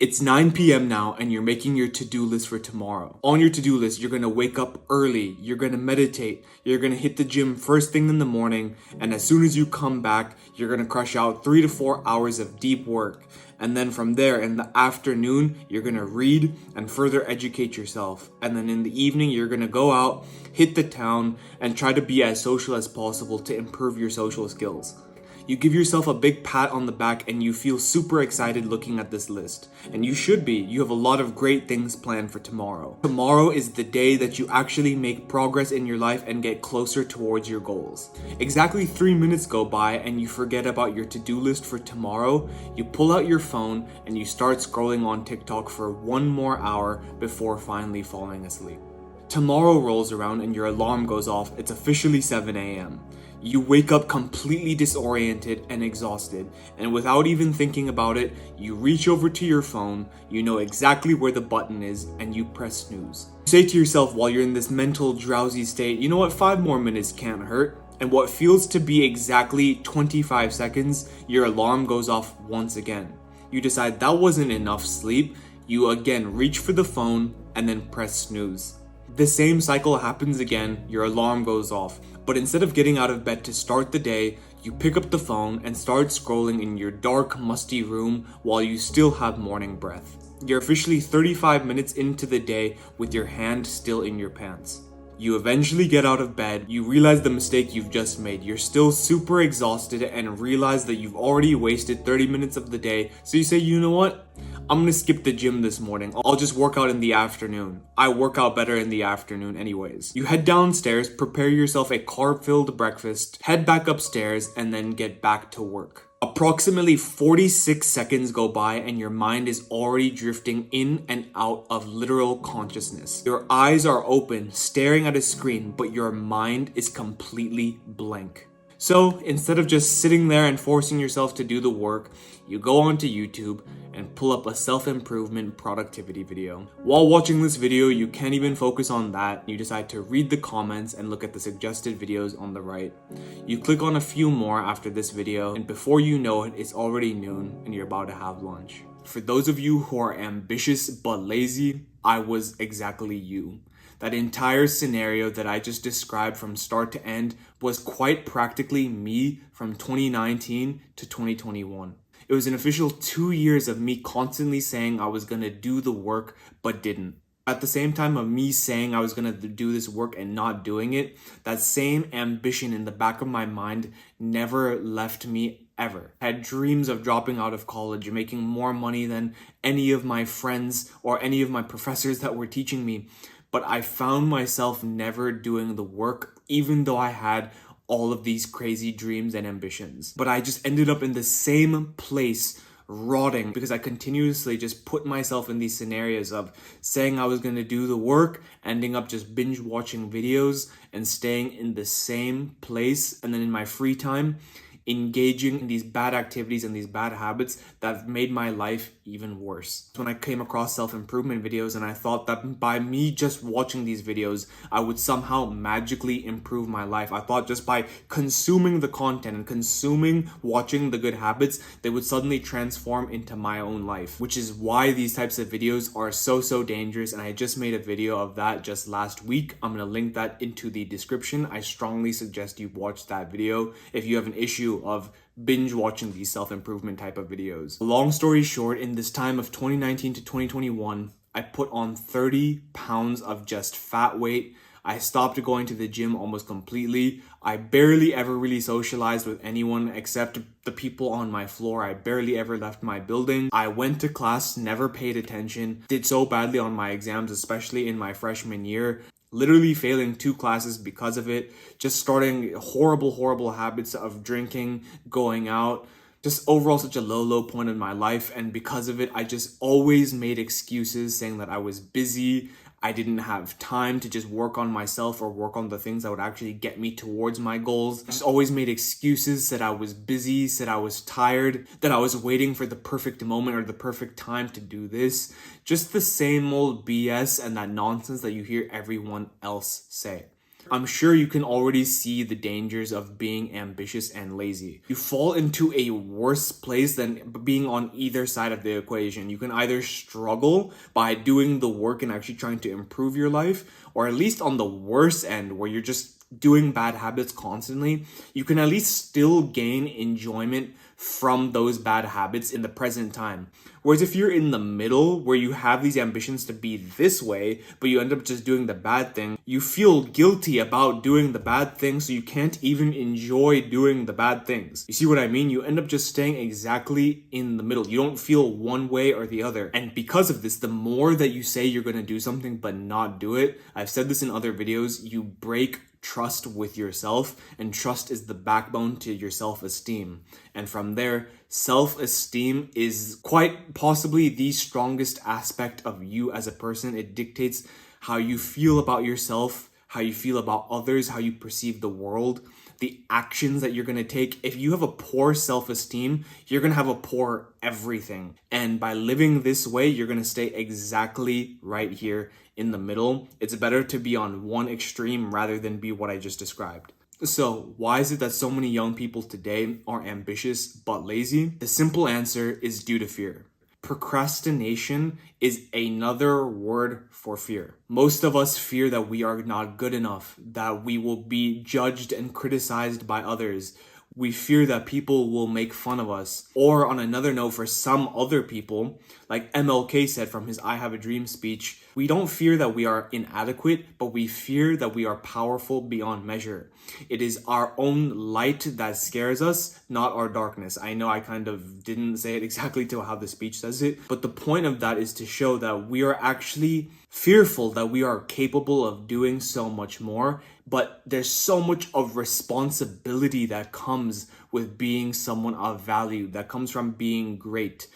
It's 9 p.m. now and you're making your to-do list for tomorrow. On your to-do list, you're gonna wake up early, you're gonna meditate, you're gonna hit the gym first thing in the morning, and as soon as you come back, you're gonna crush out 3 to 4 hours of deep work. And then from there, in the afternoon, you're gonna read and further educate yourself. And then in the evening, you're gonna go out, hit the town, and try to be as social as possible to improve your social skills. You give yourself a big pat on the back and you feel super excited looking at this list. And you should be. You have a lot of great things planned for tomorrow. Tomorrow is the day that you actually make progress in your life and get closer towards your goals. Exactly 3 minutes go by and you forget about your to-do list for tomorrow. You pull out your phone and you start scrolling on TikTok for 1 more hour before finally falling asleep. Tomorrow rolls around and your alarm goes off. It's officially 7 a.m. You wake up completely disoriented and exhausted, and without even thinking about it, you reach over to your phone, you know exactly where the button is, and you press snooze. You say to yourself while you're in this mental drowsy state, you know what, 5 more minutes can't hurt. And what feels to be exactly 25 seconds, your alarm goes off once again. You decide that wasn't enough sleep, you again reach for the phone, and then press snooze. The same cycle happens again, your alarm goes off, but instead of getting out of bed to start the day, you pick up the phone and start scrolling in your dark, musty room while you still have morning breath. You're officially 35 minutes into the day with your hand still in your pants. You eventually get out of bed, you realize the mistake you've just made, you're still super exhausted and realize that you've already wasted 30 minutes of the day, so you say, you know what? I'm gonna skip the gym this morning. I'll just work out in the afternoon. I work out better in the afternoon anyways. You head downstairs, prepare yourself a carb-filled breakfast, head back upstairs, and then get back to work. Approximately 46 seconds go by and your mind is already drifting in and out of literal consciousness. Your eyes are open, staring at a screen, but your mind is completely blank. So instead of just sitting there and forcing yourself to do the work, you go onto YouTube and pull up a self-improvement productivity video. While watching this video, you can't even focus on that. You decide to read the comments and look at the suggested videos on the right. You click on a few more after this video, and before you know it, it's already noon and you're about to have lunch. For those of you who are ambitious but lazy, I was exactly you. That entire scenario that I just described from start to end was quite practically me from 2019 to 2021. It was an official 2 years of me constantly saying I was gonna do the work but didn't. At the same time of me saying I was gonna do this work and not doing it, that same ambition in the back of my mind never left me ever. I had dreams of dropping out of college, making more money than any of my friends or any of my professors that were teaching me. But I found myself never doing the work, even though I had all of these crazy dreams and ambitions. But I just ended up in the same place, rotting, because I continuously just put myself in these scenarios of saying I was going to do the work, ending up just binge watching videos and staying in the same place. And then in my free time, engaging in these bad activities and these bad habits that have made my life even worse. When I came across self-improvement videos and I thought that by me just watching these videos, I would somehow magically improve my life. I thought just by consuming the content and watching the good habits, they would suddenly transform into my own life, which is why these types of videos are so dangerous. And I just made a video of that just last week. I'm going to link that into the description. I strongly suggest you watch that video if you have an issue of binge watching these self-improvement type of videos. Long story short, in this time of 2019 to 2021, I put on 30 pounds of just fat weight. I stopped going to the gym almost completely. I barely ever really socialized with anyone except the people on my floor. I barely ever left my building. I went to class, never paid attention, did so badly on my exams, especially in my freshman year. Literally failing 2 classes because of it, just starting horrible habits of drinking, going out, just overall such a low point in my life. And because of it, I just always made excuses saying that I was busy, I didn't have time to just work on myself or work on the things that would actually get me towards my goals. I just always made excuses, said I was busy, said I was tired, that I was waiting for the perfect moment or the perfect time to do this. Just the same old BS and that nonsense that you hear everyone else say. I'm sure you can already see the dangers of being ambitious and lazy. You fall into a worse place than being on either side of the equation. You can either struggle by doing the work and actually trying to improve your life, or at least on the worst end where you're just doing bad habits constantly, you can at least still gain enjoyment from those bad habits in the present time. Whereas if you're in the middle where you have these ambitions to be this way, but you end up just doing the bad thing, you feel guilty about doing the bad thing, so you can't even enjoy doing the bad things. You see what I mean? You end up just staying exactly in the middle. You don't feel one way or the other. And because of this, the more that you say you're going to do something but not do it, I've said this in other videos, you break trust with yourself, and trust is the backbone to your self-esteem. And from there, self-esteem is quite possibly the strongest aspect of you as a person. It dictates how you feel about yourself, how you feel about others, how you perceive the world, the actions that you're going to take. If you have a poor self-esteem, you're going to have a poor everything. And by living this way, you're going to stay exactly right here in the middle. It's better to be on one extreme rather than be what I just described. So why is it that so many young people today are ambitious but lazy? The simple answer is due to fear. Procrastination is another word for fear. Most of us fear that we are not good enough, that we will be judged and criticized by others. We fear that people will make fun of us. Or on another note, for some other people, like MLK said from his I Have a Dream speech, we don't fear that we are inadequate, but we fear that we are powerful beyond measure. It is our own light that scares us, not our darkness. I know I kind of didn't say it exactly to how the speech says it, but the point of that is to show that we are actually fearful that we are capable of doing so much more, but there's so much of responsibility that comes with being someone of value, that comes from being great.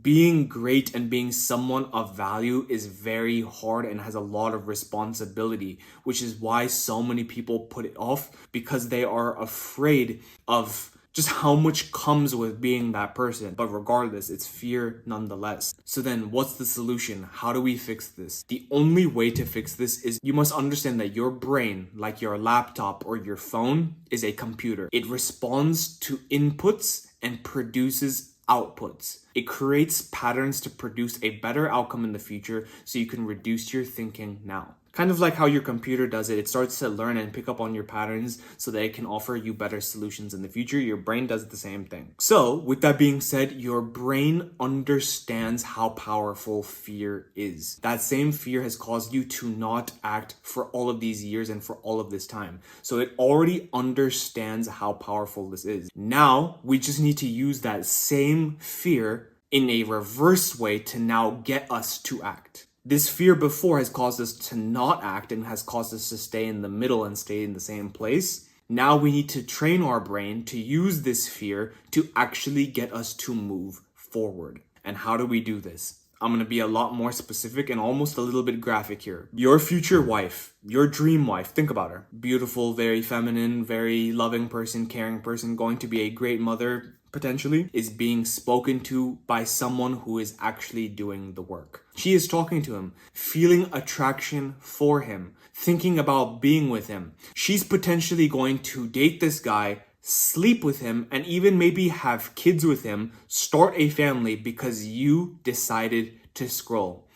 Being great and being someone of value is very hard and has a lot of responsibility, which is why so many people put it off, because they are afraid of just how much comes with being that person. But regardless, it's fear nonetheless. So then what's the solution? How do we fix this? The only way to fix this is you must understand that your brain, like your laptop or your phone, is a computer. It responds to inputs and produces outputs. It creates patterns to produce a better outcome in the future, so you can reduce your thinking now. Kind of like how your computer does it. It starts to learn and pick up on your patterns so that it can offer you better solutions in the future. Your brain does the same thing. So with that being said, your brain understands how powerful fear is. That same fear has caused you to not act for all of these years and for all of this time. So it already understands how powerful this is. Now we just need to use that same fear in a reverse way to now get us to act. This fear before has caused us to not act and has caused us to stay in the middle and stay in the same place. Now we need to train our brain to use this fear to actually get us to move forward. And how do we do this? I'm going to be a lot more specific and almost a little bit graphic here. Your future wife, your dream wife, think about her. Beautiful, very feminine, very loving person, caring person, going to be a great mother, potentially, is being spoken to by someone who is actually doing the work. She is talking to him, feeling attraction for him, thinking about being with him. She's potentially going to date this guy, sleep with him, and even maybe have kids with him, start a family because you decided to scroll.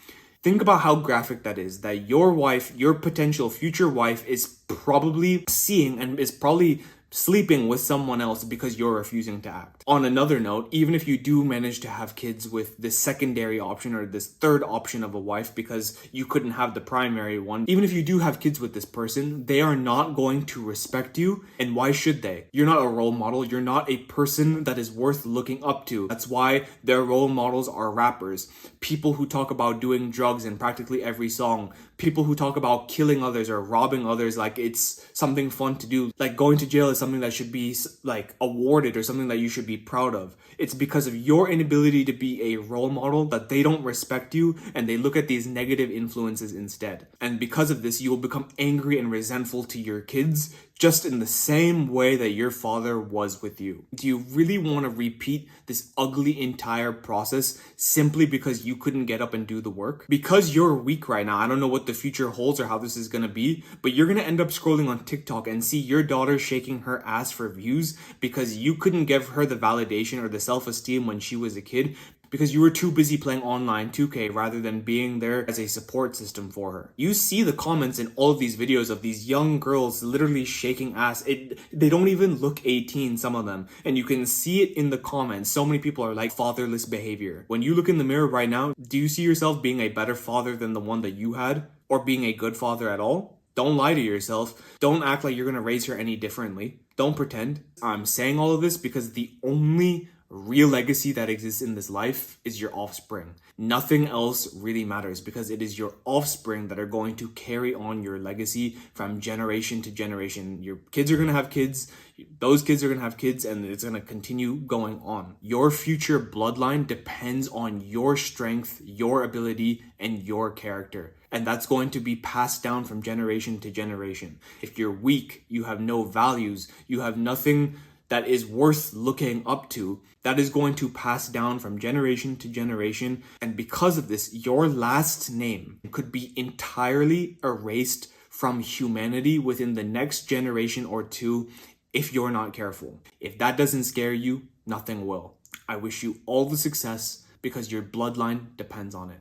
Think about how graphic that is, that your wife, your potential future wife, is probably seeing and is probably sleeping with someone else because you're refusing to act. On another note, even if you do manage to have kids with this secondary option or this third option of a wife because you couldn't have the primary one, even if you do have kids with this person, they are not going to respect you. And why should they? You're not a role model. You're not a person that is worth looking up to. That's why their role models are rappers, people who talk about doing drugs in practically every song, people who talk about killing others or robbing others like it's something fun to do. Like going to jail is something that should be like awarded or something that you should be proud of. It's because of your inability to be a role model that they don't respect you and they look at these negative influences instead. And because of this, you will become angry and resentful to your kids just in the same way that your father was with you. Do you really want to repeat this ugly entire process simply because you couldn't get up and do the work? Because you're weak right now, I don't know what the future holds or how this is going to be, but you're going to end up scrolling on TikTok and see your daughter shaking her ass for views because you couldn't give her the validation or the self-esteem when she was a kid, because you were too busy playing online 2K rather than being there as a support system for her. You see the comments in all of these videos of these young girls literally shaking ass. They don't even look 18, some of them. And you can see it in the comments. So many people are like, fatherless behavior. When you look in the mirror right now, do you see yourself being a better father than the one that you had? Or being a good father at all? Don't lie to yourself. Don't act like you're gonna raise her any differently. Don't pretend. I'm saying all of this because the only real legacy that exists in this life is your offspring. Nothing else really matters because it is your offspring that are going to carry on your legacy from generation to generation. Your kids are going to have kids, those kids are going to have kids, and it's going to continue going on. Your future bloodline depends on your strength, your ability, and your character. And that's going to be passed down from generation to generation. If you're weak, you have no values, you have nothing that is worth looking up to, that is going to pass down from generation to generation. And because of this, your last name could be entirely erased from humanity within the next generation or two if you're not careful. If that doesn't scare you, nothing will. I wish you all the success because your bloodline depends on it.